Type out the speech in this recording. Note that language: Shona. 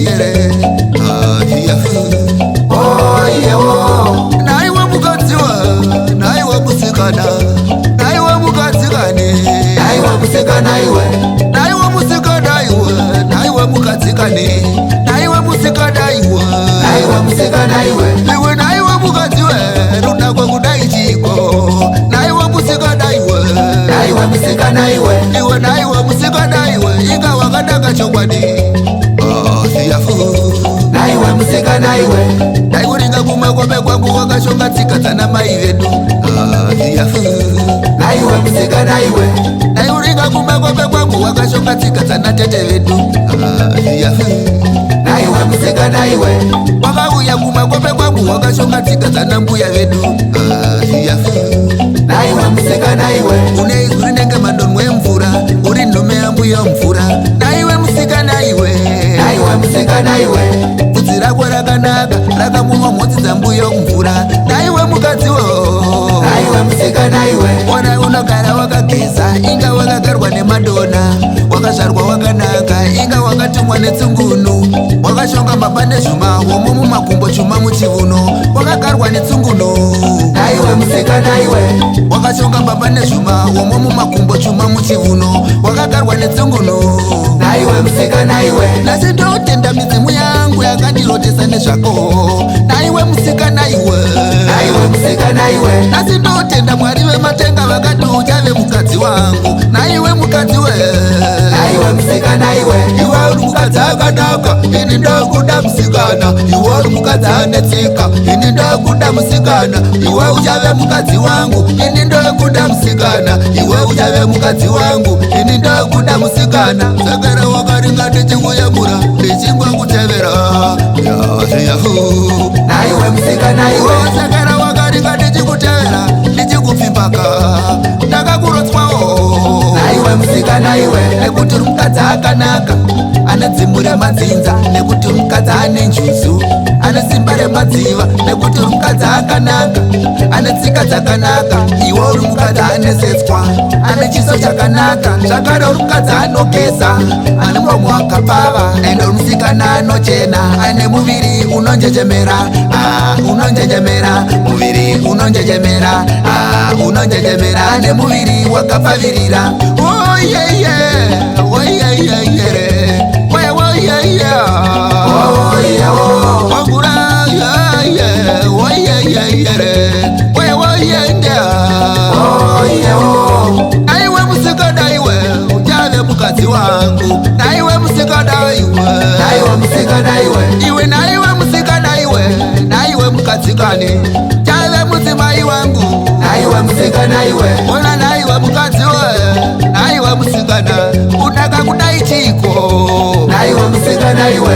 yere naiwe mukadziwa naiwe musikana naiwe mukadzikane naiwe musikana iwe naiwe musikana iwe naiwe mukadzikane naiwe musikana iwe naiwe musikana iwe iwe naiwe mukadziwe runako kudai chiko naiwe musikana iwe naiwe musikana iwe iwe naiwe musikana iwe inga wakadaka chokwadi naiwe musikana iwe naikuringa kumakope kwangu wakashonga tsika dzana mai vedu naiwe musikana iwe naikuringa kumakope kwangu wakashonga tsika dzana tete vedu naiwe musikana iwe wakauya kumakope kwangu wakashonga tsika dzana mbuya vedu naiwe musikana iwe une izwi rinenge madonhwe emvura uri nhume yambuya mvura naiwe musikana iwe naiwe musikana iwe bvudzi rako rakanaka rakamumwa mhotsi dzambuya mvura naiwe mukadziwo naiwe musikana iwe ona unogara wakageza inga wakagarwa nemadona wakazvarwa wakanaka inga wakatumwa netsungunu wakashonga mbamba nezvuma womo mumakumbo chuma muchivuno wakagarwa netsungunu naiwe musikana iwe wakashonga mbamba nezvuma womo mumakumbo chuma muchivuno wakagarwa netsungunu naiwe musikana iwe nasi ndotenda midzimu yangu yakandilotesa nezvako naiwe musikana iwe naiwe musikana iwe nasi ndotenda mwari vematenga vakati uchave mukadzi wangu naiwe mukadzi we naiwe musikana iwe iwe uri mukadzi akanaka ini ndakuda musikana iwe uri mukadzi anetsika ini ndakuda musikana iwe uchave mukadzi wangu ini ndakuda musikana iwe uchave mukadzi wangu ini ndakuda musikana sakara wakaringa ndichikuyamura ndichingokutevera naiwe musikana iwe sakara wakaringa ndichikutevera ndichikupfimbaka ndakakurotswawo naiwe musikana iwe nekuti uri mukadzi akanaka ane dzimu remadzinza nekuti uri mukadzi ane njuzu ane simba remadziva nekuti uri mukadzi akanaka ane tsika dzakanaka iwe uri mukadzi ane setswa ane chiso chakanaka zvakare uri mukadzi anogeza ane muromo wakapfava ende uri musikana anochena ane muviri unonjenjemera unonjenjemera muviri unonjenjemera unonjenjemera ane muviri wakapfavirira oyeye oyeyeyere wagura oyeyeyere naiwe musikana iwe uchave mukadzi wangu naiwe musikana iwe naiwe musikana iwe iwe naiwe musikana iwe naiwe mukadzikane chave mudzimai wangu naiwe musikana iwe ona naiwe mukadzi we naiwe musikana unaka kudai chiko naiwe musikana iwe